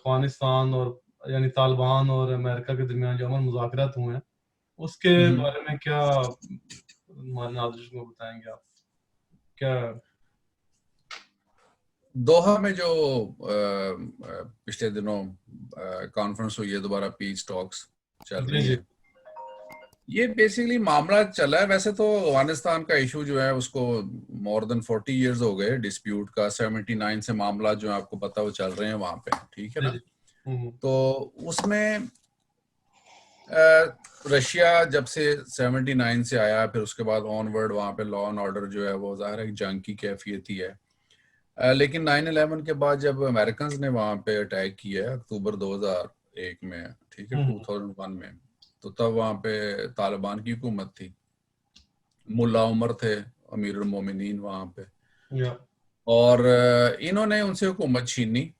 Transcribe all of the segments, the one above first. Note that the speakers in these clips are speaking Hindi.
अफगानिस्तान और यानी तालिबान और अमेरिका के दरमियान जो अमन मुज़ाकरात हुए हैं, उसके बारे में क्या हमारे नाज़रीन को बताएंगे आप? क्या दोहा में जो पिछले दिनों कॉन्फ्रेंस हुई है, दोबारा पीस टॉक्स चल जी रही जी है, ये बेसिकली मामला चला है। वैसे तो अफगानिस्तान का इशू जो है उसको मोर देन 40 इयर्स हो गए डिस्प्यूट का। 79 से मामला जो है आपको पता वो चल रहे हैं वहां पे, ठीक है जी ना। जी तो उसमें रशिया जब से 79 से आया, फिर उसके बाद ऑनवर्ड वहां पे लॉ एंड ऑर्डर जो है वो ज़ाहिर है जंग की कैफियत ही है। लेकिन 9/11 के बाद जब अमेरिकन ने वहां पे अटैक किया है अक्टूबर 2001 में, ठीक है, 2001 में, तो तब वहां पे तालिबान की हुकूमत थी। मुल्ला उमर थे अमीरुल मोमिनीन वहां पे, या और इन्होंने उनसे हुकूमत छीनी।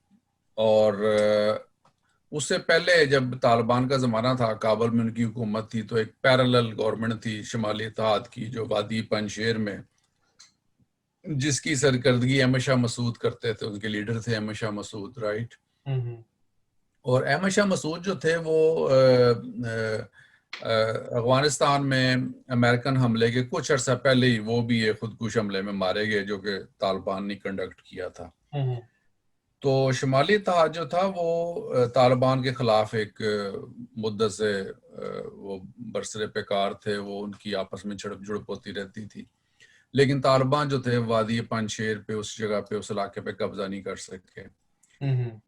और उससे पहले जब तालिबान का ज़माना था, काबुल में उनकी हुकूमत थी, तो एक पैरेलल गवर्नमेंट थी शमाली इत्तेहाद की जो वादी पंजशेर में, जिसकी सरकर्दगी अहमद शाह मसूद करते थे। उनके लीडर थे अहमद शाह मसूद, राइट। और अहमद शाह मसूद जो थे वो अफगानिस्तान में अमेरिकन हमले के कुछ अर्सा पहले ही वो भी एक खुदकुश हमले में मारे गए, जो कि तालिबान ने कंडक्ट किया था। तो शुमाली इत्तेहाद जो था वो तालिबान के खिलाफ एक मुद्दत से वो बरसरे पेकार थे, वो उनकी आपस में झड़प झुड़प होती रहती थी। लेकिन तालिबान जो थे वादी पंजशेर पे, उस जगह पे, उस इलाके पे कब्जा नहीं कर सके।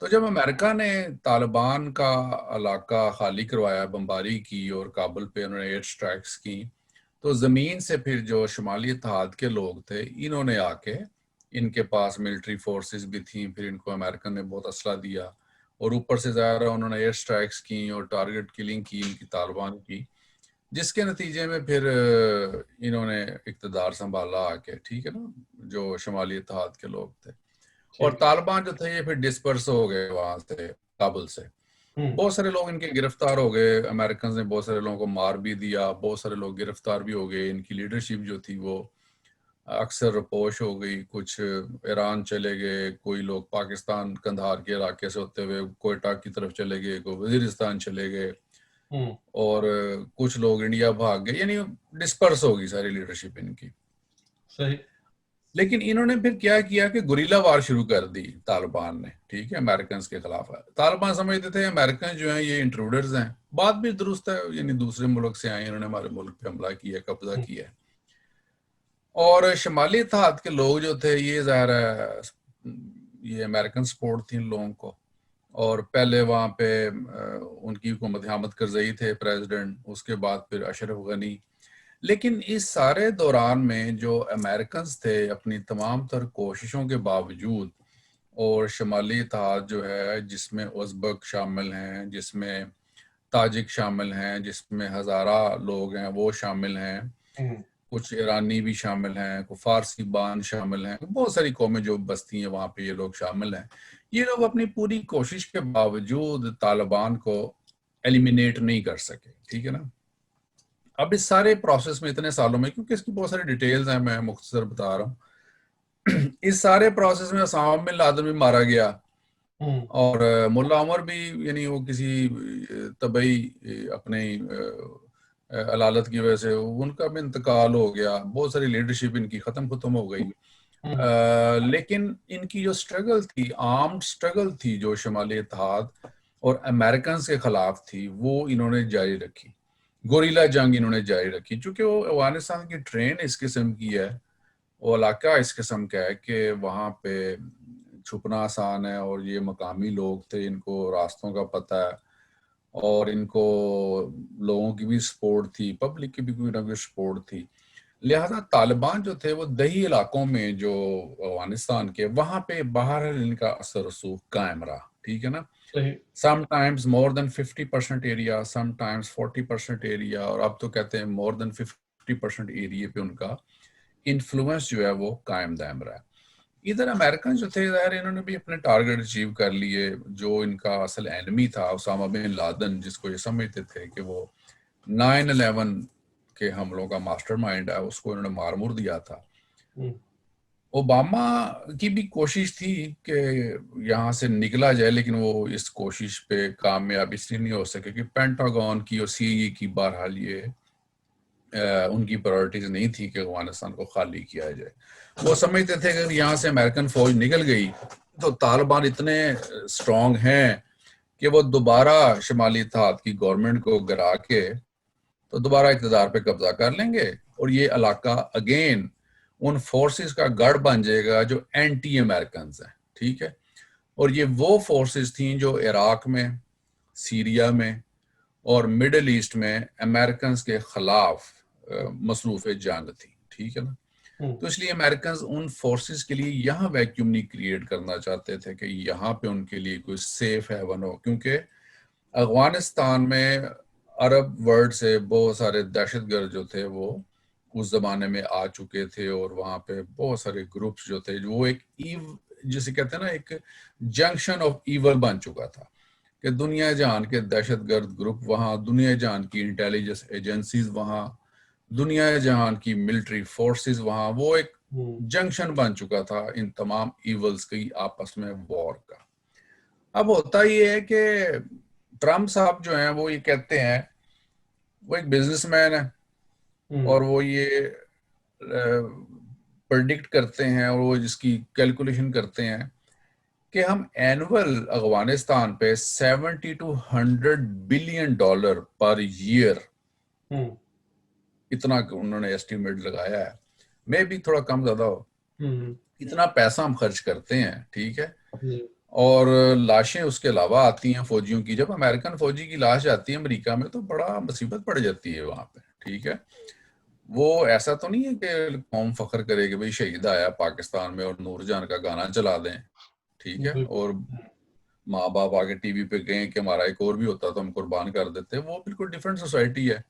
तो जब अमेरिका ने तालिबान का इलाका खाली करवाया, बमबारी की और काबुल पे उन्होंने एयर स्ट्राइक्स की, तो ज़मीन से फिर जो शुमाली इत्तेहाद के लोग थे इन्होंने आके, इनके पास मिलिट्री फोर्सेस भी थी, फिर इनको अमेरिका ने बहुत असला दिया, और ऊपर से ज़्यादा उन्होंने एयर स्ट्राइक्स की और टारगेट किलिंग की इनकी तालिबान की, जिसके नतीजे में फिर इन्होंने इक़्तिदार संभाला आके, ठीक है ना, जो शुमाली इत्तेहाद के लोग थे। और तालिबान जो थे ये फिर डिस्पर्स हो गए वहां से, काबुल से। बहुत सारे लोग इनके गिरफ्तार हो गए, अमेरिकन ने बहुत सारे लोगों को मार भी दिया, बहुत सारे लोग गिरफ्तार भी हो गए। इनकी लीडरशिप जो थी वो अक्सर रपोश हो गई, कुछ ईरान चले गए, कोई लोग पाकिस्तान कंधार के इलाके से होते हुए कोयटा की तरफ चले गए, कोई वजीरिस्तान चले गए, और कुछ लोग इंडिया भाग गए, यानी डिस्पर्स हो गई सारी लीडरशिप इनकी। सही। लेकिन इन्होंने फिर क्या किया कि गुरिल्ला वार शुरू कर दी तालिबान ने, ठीक है, अमेरिकन के खिलाफ। तालिबान समझते थे अमेरिकन जो हैं ये इंट्रूडर्स हैं। बात भी दुरुस्त है, यानी दूसरे मुल्क से आए, इन्होंने हमारे मुल्क पे हमला किया, कब्जा किया है। और शुमाली इत्तेहाद के लोग जो थे ये ज़ाहिर है ये अमेरिकन सपोर्ट थी इन लोगों को। और पहले वहाँ पे उनकी हुकूमत हामिद करज़ई थे प्रेसिडेंट, उसके बाद फिर अशरफ गनी। लेकिन इस सारे दौरान में जो अमेरिकन थे अपनी तमाम तर कोशिशों के बावजूद, और शुमाली इत्तेहाद जो है जिसमें उज़्बेक शामिल हैं, जिसमें ताजिक शामिल हैं, जिसमें हज़ारा लोग हैं वो शामिल हैं, कुछ ईरानी भी शामिल हैं, कुछ फारसी बान शामिल हैं, बहुत सारी कौमें जो बस्ती हैं वहाँ पे ये लोग शामिल हैं। ये लोग अपनी पूरी कोशिश के बावजूद तालिबान को एलिमिनेट नहीं कर सके, ठीक है ना। अब इस सारे प्रोसेस में इतने सालों में, क्योंकि इसकी बहुत सारी डिटेल्स हैं, मैं मुख्तसर बता रहा हूँ इस सारे प्रोसेस में उसामा बिन लादेन भी मारा गया, और मुल्ला उमर भी, यानी वो किसी तबई अपने अलालत की वजह से उनका भी इंतकाल हो गया, बहुत सारी लीडरशिप इनकी खत्म हो गई। लेकिन इनकी जो स्ट्रगल थी, आर्म्ड स्ट्रगल थी, जो शुमाली इत्तेहाद और अमेरिकन के खिलाफ थी, वो इन्होंने जारी रखी। गोरिल्ला जंग इन्होंने जारी रखी, चूंकि वो अफगानिस्तान की ट्रेन इस किस्म की है, वो इलाका इस किस्म का है कि वहाँ पे छुपना आसान है, और ये मकामी लोग थे, इनको रास्तों का पता है, और इनको लोगों की भी सपोर्ट थी, पब्लिक की भी कोई ना कोई सपोर्ट थी। लिहाजा तालिबान जो थे वो दही इलाकों में जो अफगानिस्तान के, वहाँ पे बाहर इनका असर रसूख कायम रहा, ठीक है ना। Sometimes more than 50% area, sometimes 40% area, और अब तो कहते हैं मोर देन 50% एरिया पे उनका इन्फ्लुएंस जो है वो कायम दायम रहा है। इधर अमेरिकन जो थे ज़ाहिर इन्होंने भी अपने टारगेट अचीव कर लिए। जो इनका असल एनिमी था उसामा बिन लादेन, जिसको ये समझते थे कि वो 9/11 के हमलों का मास्टरमाइंड है, उसको इन्होंने मार मुर दिया था। ओबामा की भी कोशिश थी कि यहाँ से निकला जाए, लेकिन वो इस कोशिश पे कामयाब इसलिए नहीं हो सके कि पेंटागन की और सीआईए की बहरहाल ये उनकी प्रायोरिटीज नहीं थी कि अफगानिस्तान को खाली किया जाए। वो समझते थे कि यहाँ से अमेरिकन फौज निकल गई तो तालिबान इतने स्ट्रांग हैं कि वो दोबारा शुमाली इत्तेहाद की गवर्नमेंट को गिरा के तो दोबारा इक़्तिदार पे कब्जा कर लेंगे और ये इलाका अगेन उन फोर्सेस का गढ़ बन जाएगा जो एंटी अमेरिकन हैं, ठीक है। और ये वो फोर्सेस थी जो इराक में, सीरिया में और मिडल ईस्ट में अमेरिकन के खिलाफ मसरूफ जंग थी, ठीक है ना। तो इसलिए अमेरिकन उन फोर्सेस के लिए यहाँ वैक्यूम नहीं क्रिएट करना चाहते थे कि यहाँ पे उनके लिए कोई सेफ हेवन हो, क्योंकि अफगानिस्तान में अरब वर्ल्ड से बहुत सारे दहशतगर्द जो थे वो उस जमाने में आ चुके थे और वहाँ पे बहुत सारे ग्रुप्स जो थे वो एक जिसे कहते हैं ना एक जंक्शन ऑफ ईवल बन चुका था कि दुनिया जहान के दहशतगर्द ग्रुप वहाँ, दुनिया जहान की इंटेलिजेंस एजेंसीज वहाँ, दुनिया जहान की मिलिट्री फोर्सेस वहाँ, वो एक जंक्शन बन चुका था इन तमाम ईवल्स की आपस में वॉर का। अब होता ये है कि ट्रम्प साहब जो हैं वो ये कहते हैं, वो एक बिजनेसमैन है और वो ये प्रेडिक्ट करते हैं और वो जिसकी कैलकुलेशन करते हैं कि हम एनुअल अफगानिस्तान पे 70 to 100 billion dollar per year, इतना उन्होंने एस्टिमेट लगाया है, मे भी थोड़ा कम ज्यादा हो, इतना पैसा हम खर्च करते हैं, ठीक है। और लाशें उसके अलावा आती हैं फौजियों की। जब अमेरिकन फौजी की लाश आती है अमेरिका में तो बड़ा मुसीबत पड़ जाती है वहां पे, ठीक है। वो ऐसा तो नहीं है कि कौम फख्र करे कि भाई शहीद आया पाकिस्तान में और नूरजहान का गाना चला दें, ठीक है, और माँ बाप आके टीवी पे कहें कि हमारा एक और भी होता तो हम कुर्बान कर देते। वो बिल्कुल डिफरेंट सोसाइटी है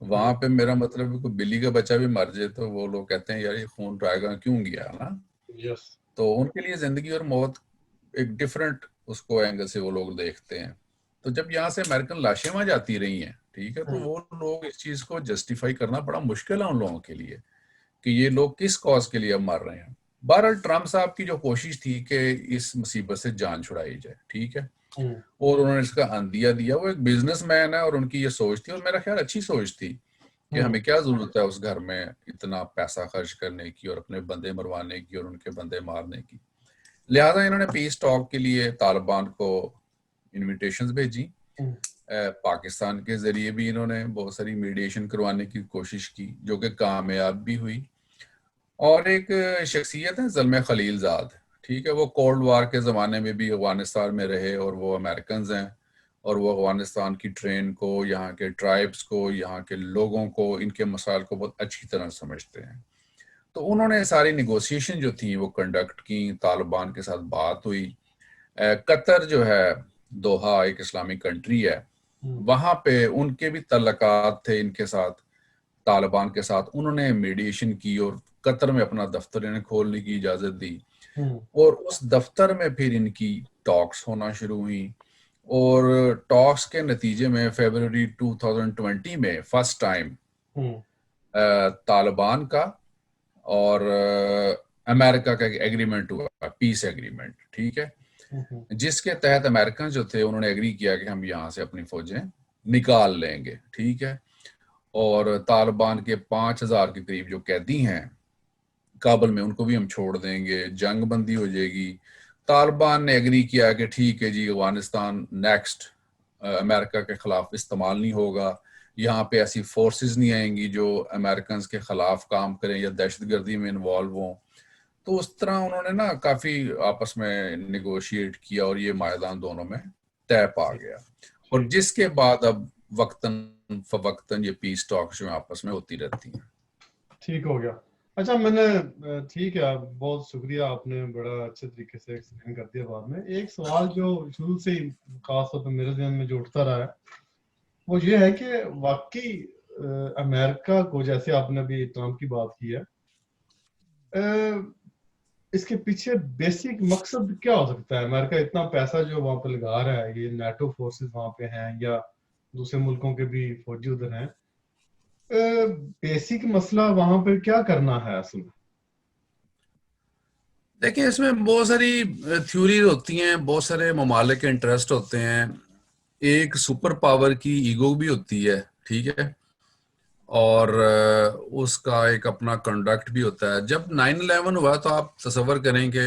वहां पे। मेरा मतलब है कोई बिल्ली का बच्चा भी मर जाए तो वो लोग कहते हैं यार ये खून ट्रायगा क्यों गया ना। तो उनके लिए जिंदगी और मौत एक डिफरेंट उसको एंगल से वो लोग देखते हैं। तो जब यहाँ से अमेरिकन लाशें वहां जाती रही हैं, ठीक है, तो वो लोग इस चीज को जस्टिफाई करना बड़ा मुश्किल है उन लोगों के लिए कि ये लोग किस कॉज के लिए अब मर रहे हैं। बहरहाल ट्रम्प साहब की जो कोशिश थी कि इस मुसीबत से जान छुड़ाई जाए, ठीक है, और उन्होंने इसका अंदिया दिया। वो एक बिजनेसमैन है और उनकी ये सोच थी और मेरा ख्याल अच्छी सोच थी कि हमें क्या जरूरत है उस घर में इतना पैसा खर्च करने की और अपने बंदे मरवाने की और उनके बंदे मारने की। लिहाजा इन्होंने पीस टॉक के लिए तालिबान को इनविटेशंस भेजी। पाकिस्तान के जरिए भी इन्होंने बहुत सारी मीडिएशन करवाने की कोशिश की जो कि कामयाब भी हुई। और एक शख्सियत है ज़ल्मे खलीलजाद, ठीक है, वो कोल्ड वार के ज़माने में भी अफगानिस्तान में रहे और वो अमेरिकन हैं और वो अफगानिस्तान की ट्रेन को, यहाँ के ट्राइब्स को, यहाँ के लोगों को, इनके मसाइल को बहुत अच्छी तरह समझते हैं। तो उन्होंने सारी नेगोशिएशन जो थी वो कंडक्ट की, तालिबान के साथ बात हुई। कतर जो है, दोहा एक इस्लामिक कंट्री है, वहाँ पे उनके भी तल्लकात थे इनके साथ, तालिबान के साथ। उन्होंने मीडिएशन की और कतर में अपना दफ्तर इन्हें खोलने की इजाज़त दी और उस दफ्तर में फिर इनकी टॉक्स होना शुरू हुई। और टॉक्स के नतीजे में फरवरी 2020 में फर्स्ट टाइम तालिबान का और अमेरिका का एक एग्रीमेंट हुआ, पीस एग्रीमेंट, ठीक है, जिसके तहत अमेरिकन जो थे उन्होंने एग्री किया कि हम यहाँ से अपनी फौजें निकाल लेंगे, ठीक है। और तालिबान के 5000 के करीब जो कैदी हैं काबुल में उनको भी हम छोड़ देंगे, जंग बंदी हो जाएगी। तालिबान ने एग्री किया कि ठीक है जी, अफगानिस्तान नेक्स्ट अमेरिका के खिलाफ इस्तेमाल नहीं होगा, यहाँ पे ऐसी फोर्सेस नहीं आएंगी जो अमेरिकन के खिलाफ काम करें या दहशतगर्दी में इन्वॉल्व हों। तो उस तरह उन्होंने ना काफी आपस में निगोशिएट किया और ये मायदान दोनों में तय पा गया। और जिसके बाद अब वक्तन फवक्तन ये पीस टॉक्स जो आपस में होती रहती हैं। ठीक हो गया। अच्छा, मैंने ठीक है, बहुत शुक्रिया, आपने बड़ा अच्छे तरीके से एक्सप्लेन कर दिया। बाद में एक सवाल जो शुरू से ही खास तौर पर मेरे ध्यान में जो उठता रहा है वो ये है कि वाकई अमेरिका को, जैसे आपने अभी ट्रम्प की बात की है, इसके पीछे बेसिक मकसद क्या हो सकता है? अमेरिका इतना पैसा जो वहां पर लगा रहा है, ये नाटो फोर्सेस वहां पे हैं या दूसरे मुल्कों के भी फौजी उधर हैं, बेसिक मसला वहां पर क्या करना है असल में? देखिए इसमें बहुत सारी थ्योरीज होती हैं, बहुत सारे ममालिक के इंटरेस्ट होते हैं। एक सुपर पावर की ईगो भी होती है, ठीक है, और उसका एक अपना कंडक्ट भी होता है। जब 9/11 हुआ तो आप तसव्वुर करें कि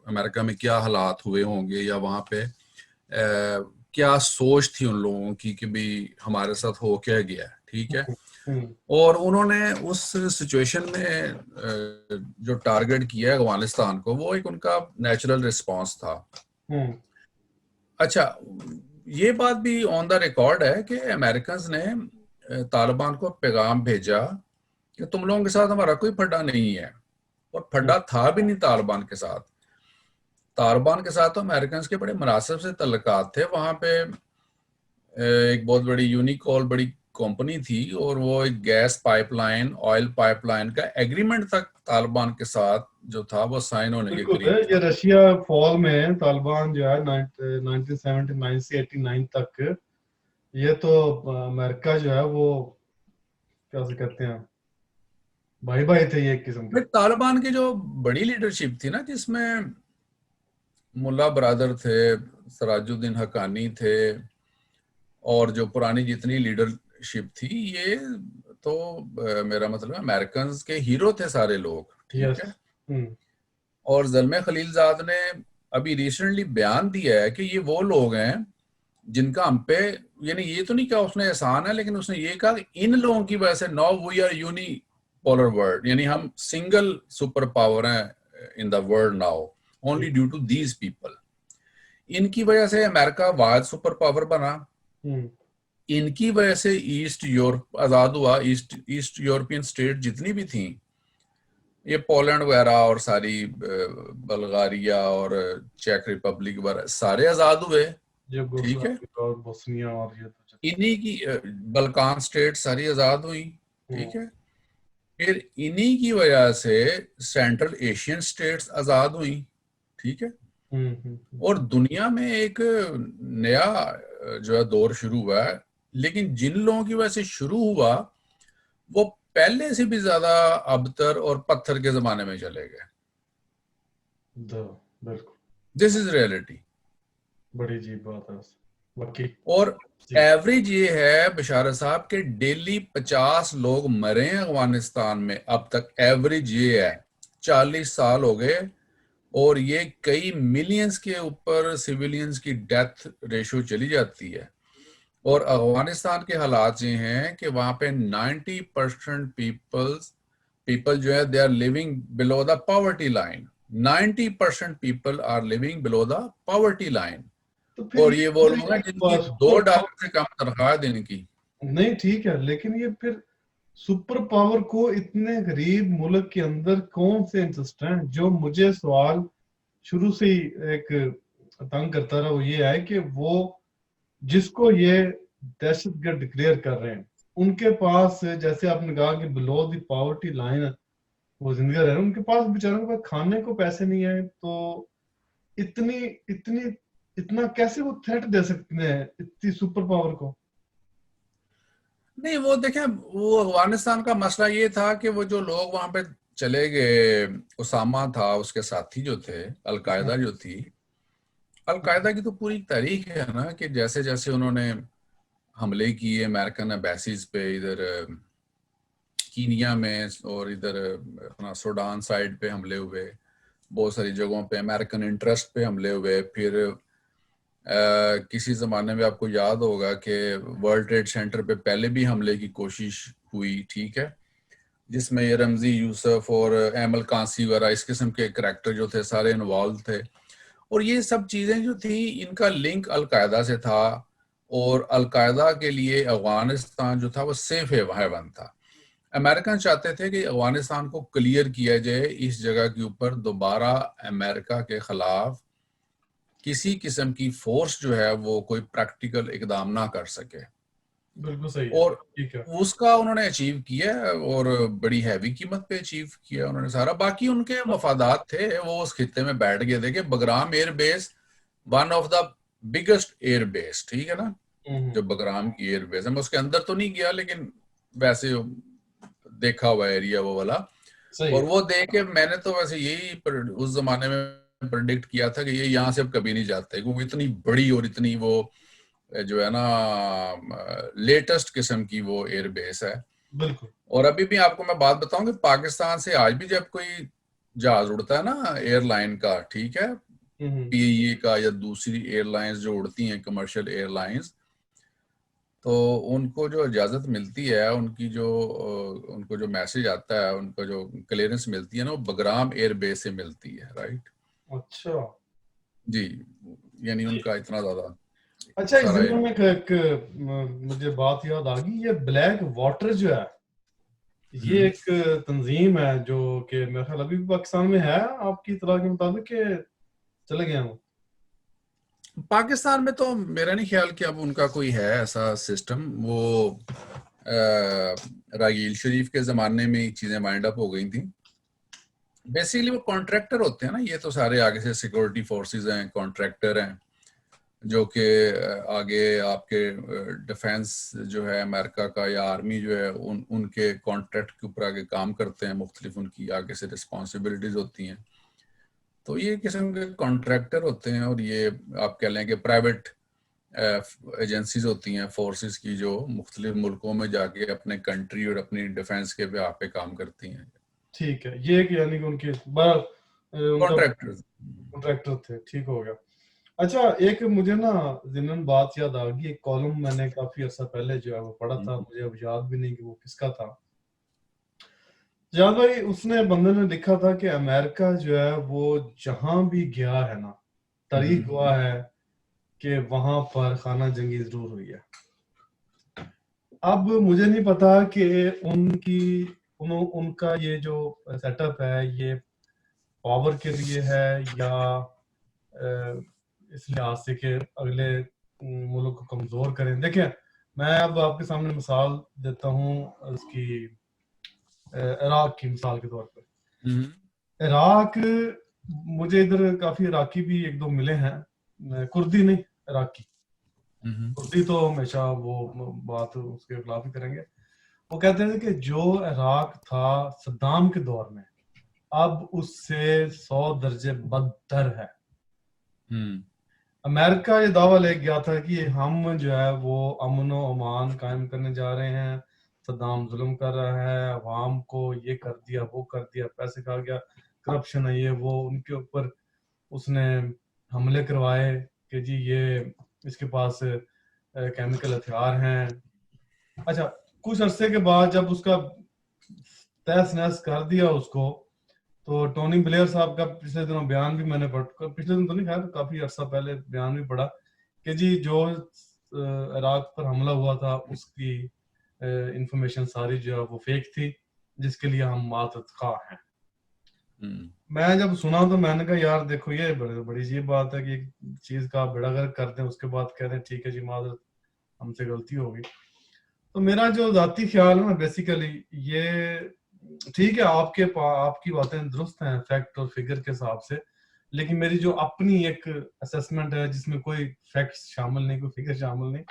अमेरिका में क्या हालात हुए होंगे, या वहाँ पे क्या सोच थी उन लोगों की कि भी हमारे साथ हो क्या गया, ठीक है। हम्म और उन्होंने उस सिचुएशन में जो टारगेट किया है अफगानिस्तान को, वो एक उनका नेचुरल रिस्पांस था। हम्म अच्छा, ये बात भी ऑन द रिकॉर्ड है कि अमेरिकन ने तालिबान को पैगाम भेजा कि तुम लोगों के साथ हमारा कोई फड्डा नहीं है, और फड्डा था भी नहीं तालिबान के साथ। तालिबान के साथ तो अमेरिकन के बड़े मुनासिब से तल्लुकात थे। वहां पे एक बहुत बड़ी यूनिकॉल बड़ी कंपनी थी, और वो एक गैस पाइपलाइन, ऑयल पाइपलाइन का एग्रीमेंट तक तालिबान के साथ जो था वो साइन होने के बिल्कुल है। करीब ये था। रशिया फॉल में तालिबान जो है 1979 से 89 तक, ये तो अमेरिका जो है वो क्या से कहते हैं, भाई भाई थे ये एक किस्म के। फिर तालिबान की जो बड़ी लीडरशिप थी ना, जिसमें मुल्ला बरादर थे, सराजुद्दीन हक्कानी थे, और जो पुरानी जितनी लीडरशिप थी, ये तो मेरा मतलब अमेरिकन के हीरो थे सारे लोग, ठीक यस। है। हम्म और ज़ल्मे खलीलजाद ने अभी रिसेंटली बयान दिया है कि ये वो लोग हैं जिनका हम पे, यानी ये तो नहीं कहा उसने एहसान है, लेकिन उसने ये कहा कि इन लोगों की वजह से now we are unipolar world, यानी हम सिंगल सुपर पावर हैं in the world now, only due to these people. इनकी वजह से अमेरिका वाद सुपर पावर बना, हम्म इनकी वजह से ईस्ट यूरोप आजाद हुआ। ईस्ट यूरोपियन स्टेट जितनी भी थी, ये पोलैंड वगैरह और सारी बल्गारिया और चेक रिपब्लिक वगैरह सारे आजाद हुए, ये ठीक है। और बोस्निया और ये तो इन्हीं की बल्कान स्टेट सारी आजाद हुई, हम्म ठीक है। फिर इन्हीं की वजह से सेंट्रल एशियन स्टेट्स आजाद हुई, ठीक है। और दुनिया में एक नया जो है दौर शुरू हुआ है, लेकिन जिन लोगों की वजह से शुरू हुआ वो पहले से भी ज्यादा अबतर और पत्थर के जमाने में चले गए। बिल्कुल। This is reality. बड़ी अजीब बात है बाकी। और जी। एवरेज ये है बशारत साहब के डेली 50 लोग मरे हैं अफगानिस्तान में अब तक, एवरेज ये है। 40 साल हो गए, और ये कई मिलियंस के ऊपर सिविलियंस की डेथ रेशो चली जाती है। और अफगानिस्तान के हालात ये हैं कि वहां पे 90% पीपल जो है they are living below the poverty line. 90% people are living below the poverty line. तो फिर और ये ये वो लोग हैं जिनकी सुपर $2 से कम तनख्वाह दिन की। नहीं ठीक है, लेकिन ये फिर सुपर पावर को इतने गरीब मुल्क के अंदर कौन से इंटरेस्ट हैं? जो मुझे सवाल शुरू से ही एक तंग करता रहा वो ये है कि वो जिसको ये दहशतगर्द डिक्लेयर कर रहे हैं, उनके पास जैसे आपने कहा कि बिलो द पॉवर्टी लाइन वो जिंदगी रह रहे हैं, उनके पास बेचारों के पास खाने को पैसे नहीं है। तो इतनी इतनी इतना कैसे वो थ्रेट दे सकते हैं इतनी सुपर पावर को? नहीं, वो देखें, वो अफगानिस्तान का मसला ये था कि वो जो लोग वहां पे चले गए, उसामा था, उसके साथी जो थे, अलकायदा जो थी, अलकायदा की तो पूरी तारीख है ना कि जैसे जैसे उन्होंने हमले किए अमेरिकन एम्बेसीज पे, इधर कीनिया में और इधर अपना सूडान साइड पे हमले हुए, बहुत सारी जगहों पे अमेरिकन इंटरेस्ट पे हमले हुए। फिर किसी ज़माने में आपको याद होगा कि वर्ल्ड ट्रेड सेंटर पे पहले भी हमले की कोशिश हुई, ठीक है, जिसमें ये रमजी यूसुफ और एमल कांसी वगैरह इस किस्म के करैक्टर जो थे सारे इन्वॉल्व थे। और ये सब चीज़ें जो थी, इनका लिंक अलकायदा से था, और अलकायदा के लिए अफगानिस्तान जो था वो सेफ हेवन था। अमेरिकन चाहते थे कि अफगानिस्तान को क्लियर किया जाए, इस जगह के ऊपर दोबारा अमेरिका के खिलाफ किसी किस्म की फोर्स जो है वो कोई प्रैक्टिकल इकदाम ना कर सके। बिल्कुल सही है। और ठीक है। उसका उन्होंने अचीव किया, और बड़ी हैवी कीमत पे अचीव किया उन्होंने सारा। बाकी उनके मफादात थे, वो उस खित्ते में बैठ गए थे कि Bagram air base one of the biggest air base, ठीक है ना, जो बगराम की एयर बेस है। मैं उसके अंदर तो नहीं गया, लेकिन वैसे देखा हुआ एरिया वो वाला। सही और है। वो देख के मैंने तो वैसे यही उस जमाने में प्रेडिक्ट किया था कि ये यहाँ से अब कभी नहीं जाते, क्योंकि इतनी बड़ी और इतनी वो जो है ना लेटेस्ट किस्म की वो एयरबेस है। बिल्कुल। और अभी भी आपको मैं बात बताऊं कि पाकिस्तान से आज भी जब कोई जहाज उड़ता है ना एयरलाइन का, ठीक है, पीएए का या दूसरी एयरलाइंस जो उड़ती हैं कमर्शियल एयरलाइंस, तो उनको जो इजाजत मिलती है, उनको जो मैसेज आता है, उनको जो क्लियरेंस मिलती है ना, वो बगराम एयरबेस से मिलती है, राइट। अच्छा जी, यानी उनका इतना ज्यादा अच्छा, इस सारा दिनों में मुझे बात याद आ गई, ये ब्लैक वाटर जो है, ये एक तंजीम है जो कि मेरे ख्याल अभी भी पाकिस्तान में है, आपकी इतला के मुताबिक कि चले गए हैं? पाकिस्तान में तो मेरा नहीं ख्याल कि अब उनका कोई है ऐसा सिस्टम। वो रागील शरीफ के ज़माने में ही चीज़ें वाइंड अप हो गई थी। बेसिकली वो कॉन्ट्रैक्टर होते हैं ना, ये तो सारे आगे से सिक्योरिटी फोर्सेस हैं, कॉन्ट्रैक्टर हैं, जो कि आगे आपके डिफेंस जो है अमेरिका का या आर्मी जो है उनके कॉन्ट्रैक्ट के ऊपर आगे काम करते हैं, मुख्तलिफ उनकी आगे से रिस्पॉन्सिबिलिटीज होती हैं। तो ये किस्म के कॉन्ट्रैक्टर होते हैं, और ये आप कह लें कि प्राइवेट एजेंसीज होती हैं फोर्सेस की, जो मुख्तलिफ मुल्कों में जाके अपने कंट्री और अपनी डिफेंस के बिहाफ पे काम करती हैं। ठीक है, ये एक यानी कि उनके उनका कॉन्ट्रैक्टर्स। कॉन्ट्रैक्टर थे, ठीक हो गया। अच्छा, एक मुझे ना जिन्होंने बात याद आ गई, एक कॉलम मैंने काफी अर्सा पहले जो है वो पढ़ा था, मुझे अब याद भी नहीं कि वो किसका था। याद भाई, उसने बंदे ने लिखा था कि अमेरिका जो है वो जहां भी गया है ना, तारीख हुआ है कि वहां पर खाना जंगी जरूर हुई है। अब मुझे नहीं पता कि उनका ये जो सेटअप है, ये पावर के लिए है या इस लिहाज से कि अगले मुल्क को कमजोर करें। देखें, मैं अब आपके सामने मिसाल देता हूँ उसकी, इराक की मिसाल के तौर पर। इराक, मुझे इधर काफी इराकी भी एक दो मिले हैं, कुर्दी नहीं, इराकी। कुर्दी तो हमेशा वो बात उसके खिलाफ ही करेंगे। वो कहते हैं कि जो इराक था सद्दाम के दौर में, अब उससे 100 दर्जे बदतर है। अमेरिका ये दावा ले गया था कि हम जो है वो अमन व अमान कायम करने जा रहे हैं, सद्दाम जुल्म कर रहा है, अवाम को ये कर दिया, वो कर दिया, पैसे खा गया, करप्शन है, ये वो। उनके ऊपर उसने हमले करवाए कि जी ये इसके पास केमिकल हथियार हैं। अच्छा, कुछ अरसे के बाद जब उसका तहस नहस कर दिया उसको, तो टोनी ब्लेयर साहब का पिछले दिनों बयान भी मैंने पिछले दिन तो नहीं, खैर काफी अर्सा पहले बयान भी पढ़ा कि जी जो इराक पर हमला हुआ था उसकी इंफॉर्मेशन सारी जो है वो फेक थी, जिसके लिए हम मातहत खा हैं। मैं जब सुना तो मैंने कहा यार देखो, ये बड़ी अजीब बात है कि एक चीज का बेड़ागर्क करते हैं, उसके बाद कहते हैं ठीक है जी माजरत, हमसे गलती हो गई। तो मेरा जो जाती ख्याल है ना, बेसिकली ये, ठीक है आपकी बातें दुरुस्त हैं फैक्ट और फिगर के हिसाब से, लेकिन मेरी जो अपनी एक असेसमेंट है जिसमें कोई फैक्ट्स शामिल नहीं, कोई फिगर शामिल नहीं,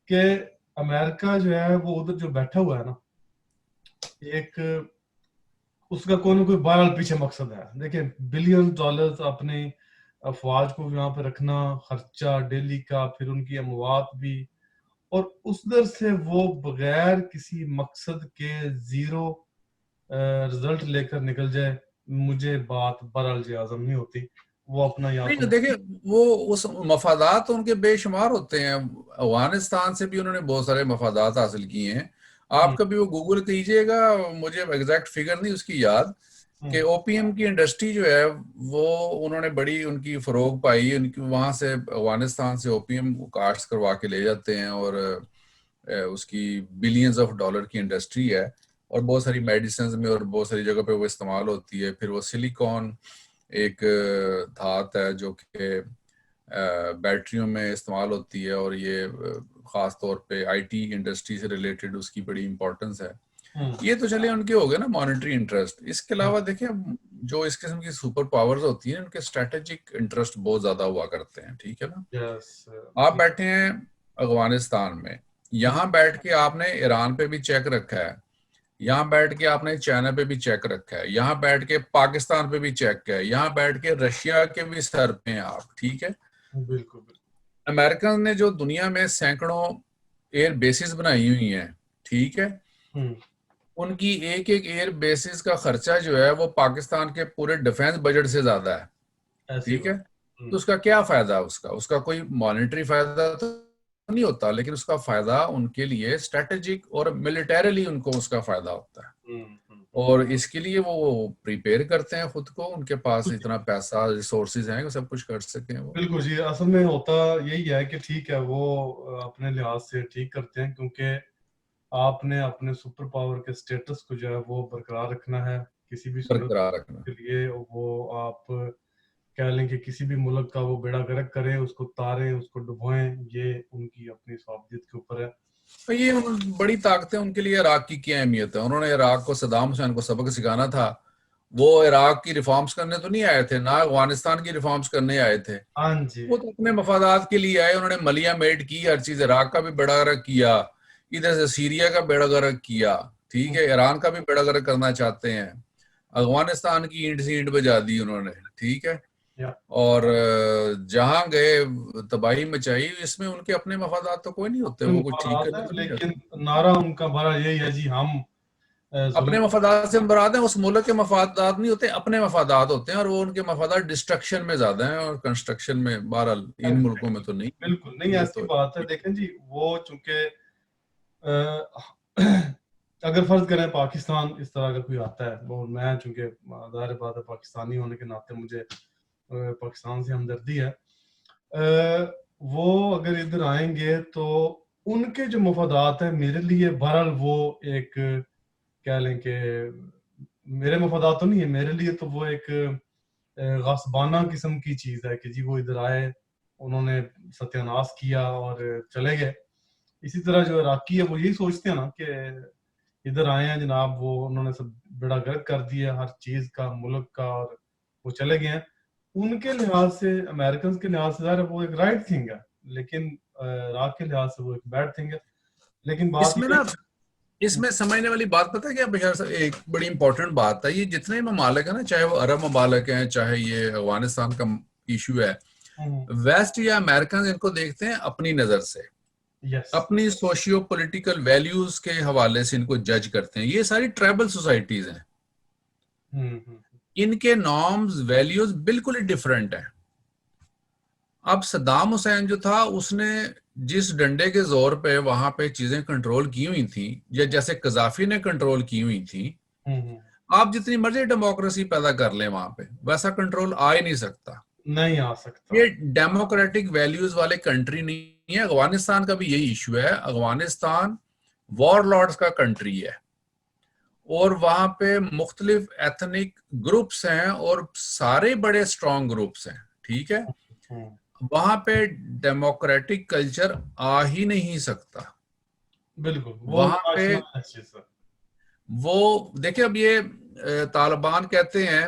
कि अमेरिका जो है वो उधर जो बैठा हुआ है ना, एक उसका कोई ना कोई बहरहाल पीछे मकसद है। देखिए, बिलियन डॉलर्स अपने अफवाज को यहाँ पे रखना, खर्चा डेली का, फिर उनकी अमवात भी, और उस दर से वो बगैर किसी मकसद के जीरो रिजल्ट लेकर निकल जाए, मुझे बात बहरहाल जी आजम नहीं होती। वो अपना या नहीं, तो देखिए, वो उस मफादात उनके बेशुमार होते हैं। अफगानिस्तान से भी उन्होंने बहुत सारे मफादात हासिल किए हैं। आप कभी वो गूगल कीजिएगा, मुझे एग्जैक्ट फिगर नहीं उसकी याद, कि ओपीएम की इंडस्ट्री जो है वो उन्होंने बड़ी उनकी फरोग पाई। उनकी वहां से अफगानिस्तान से ओपीएम कास्ट करवा के ले जाते हैं, और उसकी बिलियंस ऑफ डॉलर की इंडस्ट्री है, और बहुत सारी मेडिसिन में और बहुत सारी जगह पे वो इस्तेमाल होती है। फिर वो सिलिकॉन एक धात है जो कि बैटरियों में इस्तेमाल होती है, और ये ख़ास तौर पे आईटी इंडस्ट्री से रिलेटेड उसकी बड़ी इंपॉर्टेंस है। ये तो चले उनके हो गए ना मॉनेटरी इंटरेस्ट। इसके अलावा देखिए, जो इस किस्म की सुपर पावर्स होती हैं उनके स्ट्रेटेजिक इंटरेस्ट बहुत ज़्यादा हुआ करते हैं, ठीक है ना। आप बैठे हैं अफगानिस्तान में, यहाँ बैठ के आपने ईरान पे भी चेक रखा है, यहाँ बैठ के आपने चाइना पे भी चेक रखा है, यहाँ बैठ के पाकिस्तान पे भी चेक है, यहाँ बैठ के रशिया के भी सर पे हैं आप, ठीक है। बिल्कुल बिल्कुल। अमेरिकन ने जो दुनिया में सैकड़ों एयर बेसिस बनाई हुई हैं, ठीक है, हम्म, उनकी एक एक एयर बेसिस का खर्चा जो है वो पाकिस्तान के पूरे डिफेंस बजट से ज्यादा है, ऐसी ठीक है। बात। तो उसका क्या फायदा, उसका कोई मॉनेटरी फायदा तो नहीं होता, लेकिन उसका फायदा उनके लिए स्ट्रेटेजिक और मिलिटरीली उनको उसका फायदा होता है। और इसके लिए वो प्रिपेयर करते हैं खुद को, उनके पास इतना पैसा रिसोर्सेज हैं कि सब कुछ कर सकें वो। बिल्कुल जी, असल में होता यही है कि ठीक है वो अपने लिहाज से ठीक करते हैं, क्योंकि आपने अपने सुपर पावर के स्टेटस को जो है वो बरकरार रखना है किसी भी सूरत बरकरार रखना के लिए। वो आप कह लें कि किसी भी मुल्क का वो बेड़ा गर्क करें, उसको तारें, उसको डुबोएं, ये उनकी अपनी साबियत के ऊपर है। तो ये बड़ी ताकतें उनके लिए इराक की क्या अहमियत है। उन्होंने इराक को, सद्दाम हुसैन को सबक सिखाना था। वो इराक की रिफॉर्म्स करने तो नहीं आए थे, ना अफगानिस्तान की रिफॉर्म्स करने आए थे। हाँ जी। वो तो अपने मफादात के लिए आए। उन्होंने मलिया मेड की हर चीज, इराक का भी बेड़ा गर्क किया, इधर से सीरिया का बेड़ा गर्क किया, ठीक है, ईरान का भी बेड़ा गर्क करना चाहते हैं, अफगानिस्तान की ईंट से ईंट बजा दी उन्होंने, ठीक है। या और जहां गए तबाही मचाई। इसमें उनके अपने मफादात तो कोई नहीं होते, अपने वो कुछ ठीक मुफादात करने है, तो नहीं लेकिन जाते। नारा उनका बड़ा यही है जी, हम जुल्म। अपने मफादात से मुराद है, उस मुल्क के मफादात नहीं होते, अपने मफादात होते हैं, और वो उनके मफादात डिस्ट्रक्शन में ज्यादा हैं और कंस्ट्रक्शन में। बहरहाल इन मुल्कों में तो नहीं, बिल्कुल नहीं, ये ऐसी तो बात है। देखें जी, वो चूंकि अगर फर्ज करें पाकिस्तान इस तरह का कोई आता है, और मैं चूंकि ज़ाहिर बात है पाकिस्तानी होने के नाते मुझे पाकिस्तान से हमदर्दी है, वो अगर इधर आएंगे तो उनके जो मफादात हैं मेरे लिए, बहरहाल वो एक कह लें कि मेरे मफादात तो नहीं है, मेरे लिए तो वो एक गासबाना किस्म की चीज़ है कि जी वो इधर आए, उन्होंने सत्यानाश किया और चले गए। इसी तरह जो इराकी है वो यही सोचते हैं ना कि इधर आए हैं जनाब, वो उन्होंने सब बेड़ा गर्क कर दिया हर चीज का, मुल्क का, और वो चले गए हैं। उनके लिहाज से, अमेरिकन के लिहाज से ज़ाहिर है वो एक राइट थिंग है, लेकिन इराक के लिहाज से वो एक बैड थिंग है। लेकिन बात इसमें ये ना, इसमें समझने वाली बात पता है क्या बशर साहब, एक बड़ी इंपॉर्टेंट बात है। ये जितने ममालिक है ना, चाहे वो अरब ममालिक हैं, चाहे ये अफगानिस्तान का इशू है, वेस्ट या अमेरिकन इनको देखते हैं अपनी नजर से, यस, अपनी सोशियो पॉलिटिकल वैल्यूज के हवाले से इनको जज करते हैं। ये सारी ट्राइबल सोसाइटीज हैं, इनके नॉर्म्स वैल्यूज बिल्कुल ही डिफरेंट हैं। अब सद्दाम हुसैन जो था, उसने जिस डंडे के जोर पे वहां पे चीजें कंट्रोल की हुई थी, या जैसे कजाफी ने कंट्रोल की हुई थी, आप जितनी मर्जी डेमोक्रेसी पैदा कर लें वहां पे, वैसा कंट्रोल आ ही नहीं सकता। नहीं आ सकता। ये डेमोक्रेटिक वैल्यूज वाले कंट्री नहीं है। अफगानिस्तान का भी यही इशू है। अफगानिस्तान वॉरलॉर्ड्स का कंट्री है, और वहां पे मुख्तलिफ एथनिक ग्रुप्स हैं, और सारे बड़े स्ट्रॉन्ग ग्रुप्स हैं, ठीक है। वहां पे डेमोक्रेटिक कल्चर आ ही नहीं सकता। बिल्कुल, वो वहां पे वो देखिए, अब ये तालिबान कहते हैं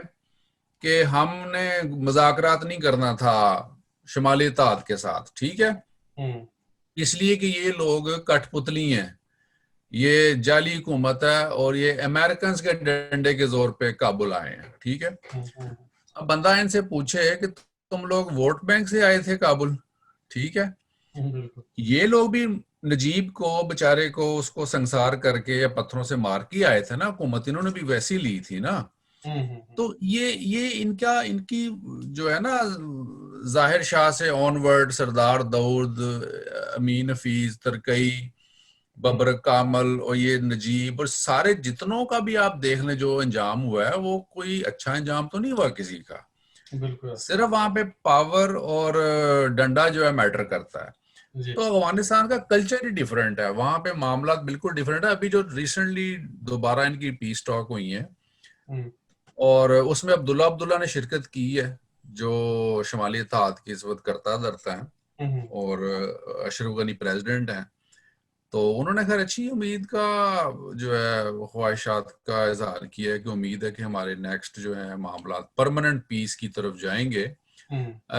कि हमने मुज़ाकरात नहीं करना था शुमाली इत्तेहाद के साथ, ठीक है, इसलिए कि ये लोग कठपुतली हैं, ये जाली हुकूमत है, और ये अमेरिकन के डंडे के जोर पे काबुल आए हैं, ठीक है। अब बंदा इनसे पूछे कि तुम लोग वोट बैंक से आए थे काबुल, ठीक है, ये लोग भी नजीब को बेचारे को उसको संसार करके या पत्थरों से मार के आए थे ना, हुकूमत इन्होंने भी वैसी ली थी ना। तो ये इनकी जो है ना, जाहिर शाह से ऑनवर्ड, सरदार दाऊद, अमीन हफीज, तरकई, बबर कामल, और ये नजीब, और सारे जितनों का भी आप देख लें जो अंजाम हुआ है, वो कोई अच्छा अंजाम तो नहीं हुआ किसी का। बिल्कुल, सिर्फ वहां पे पावर और डंडा जो है मैटर करता है। तो अफगानिस्तान का कल्चर ही डिफरेंट है, वहां पे मामला बिल्कुल डिफरेंट है। अभी जो रिसेंटली दोबारा इनकी पीस टॉक हुई है, और उसमें अब्दुल्ला ने शिरकत की है, जो शुमाली इत्तेहाद की इस वक्त करता धरता है, और अशरफ गनी प्रेसिडेंट हैं। तो उन्होंने खैर अच्छी उम्मीद का जो है, ख्वाहिशात का इजहार किया है कि उम्मीद है कि हमारे नेक्स्ट जो है मामला परमानेंट पीस की तरफ जाएंगे।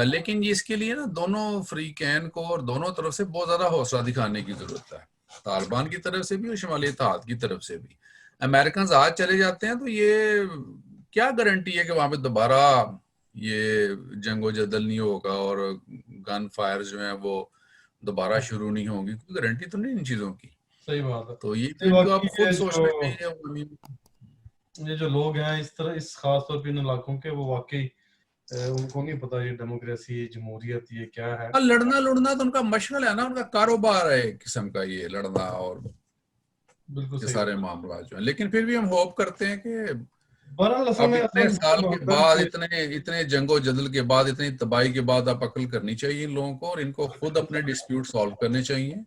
लेकिन इसके लिए ना दोनों फ्रीकैन को और दोनों तरफ से बहुत ज्यादा हौसला दिखाने की जरूरत है, तालिबान की तरफ से भी और शुमाली इत्तेहाद की तरफ से भी। अमेरिकन आज चले जाते हैं तो ये क्या गारंटी है कि वहां पे दोबारा ये जंगो जदल नहीं होगा और गन फायर जो है वो दोबारा शुरू नहीं होगी, कोई गारंटी तो नहीं इन चीजों की। सही बात है। तो ये नहीं, भी इनको बाकी आप खुद ये सोचना चाहिए। जो लोग हैं इस तरह, इस खास तौर पे इन इलाकों के, वो वाकई उनको नहीं पता ये डेमोक्रेसी, ये जमहूरियत, ये क्या है। हाँ, लड़ना लड़ना तो उनका मशगल है ना, उनका कारोबार है एक किस्म का ये लड़ना और बिल्कुल ये सही सारे बात। मामला जो है। लेकिन फिर भी हम होप करते हैं कि बहरहाल असल अब में इतने साल के बाद, कि इतने इतने जंगो जदल के बाद, इतनी तबाही के बाद आप अकल करनी चाहिए इन लोगों को और इनको खुद अपने डिस्प्यूट सॉल्व करने चाहिए और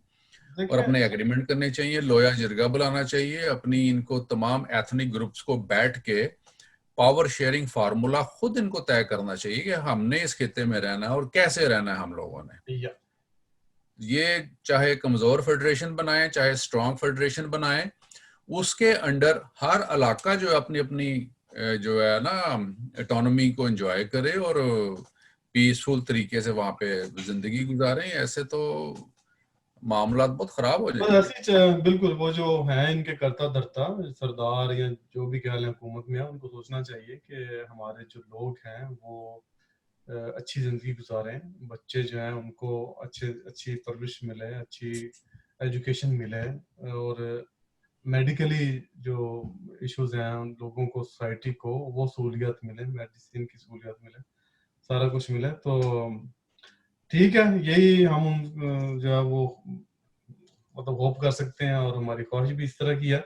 देखें, अपने एग्रीमेंट करने चाहिए, लोया जिरगा बुलाना चाहिए, अपनी इनको तमाम एथनिक ग्रुप्स को बैठ के पावर शेयरिंग फार्मूला खुद इनको तय करना चाहिए कि हमने इस खिते में रहना है और कैसे रहना है हम लोगों ने। या ये चाहे कमजोर फेडरेशन बनाए चाहे स्ट्रांग फेडरेशन बनाए, उसके अंडर हर इलाका जो है अपनी अपनी जो है ना ऑटोनॉमी को एंजॉय करे और पीसफुल तरीके से वहां पे जिंदगी गुजारें। ऐसे तो मामला बहुत खराब हो बस जाएंगे। बिल्कुल वो जो है इनके करता धरता सरदार या जो भी कह लें हुकूमत में है, उनको सोचना चाहिए कि हमारे जो लोग हैं वो अच्छी जिंदगी गुजारें, बच्चे जो हैं उनको अच्छी परवरिश मिले, अच्छी एजुकेशन मिले, और मेडिकली जो इश्यूज हैं उन लोगों को, सोसाइटी को वो सहूलियत मिले, मेडिसिन की सहूलियत मिले, सारा कुछ मिले। तो ठीक है, यही हम जो है वो मतलब होप कर सकते हैं, और हमारी ख्वाहिश भी इस तरह की है।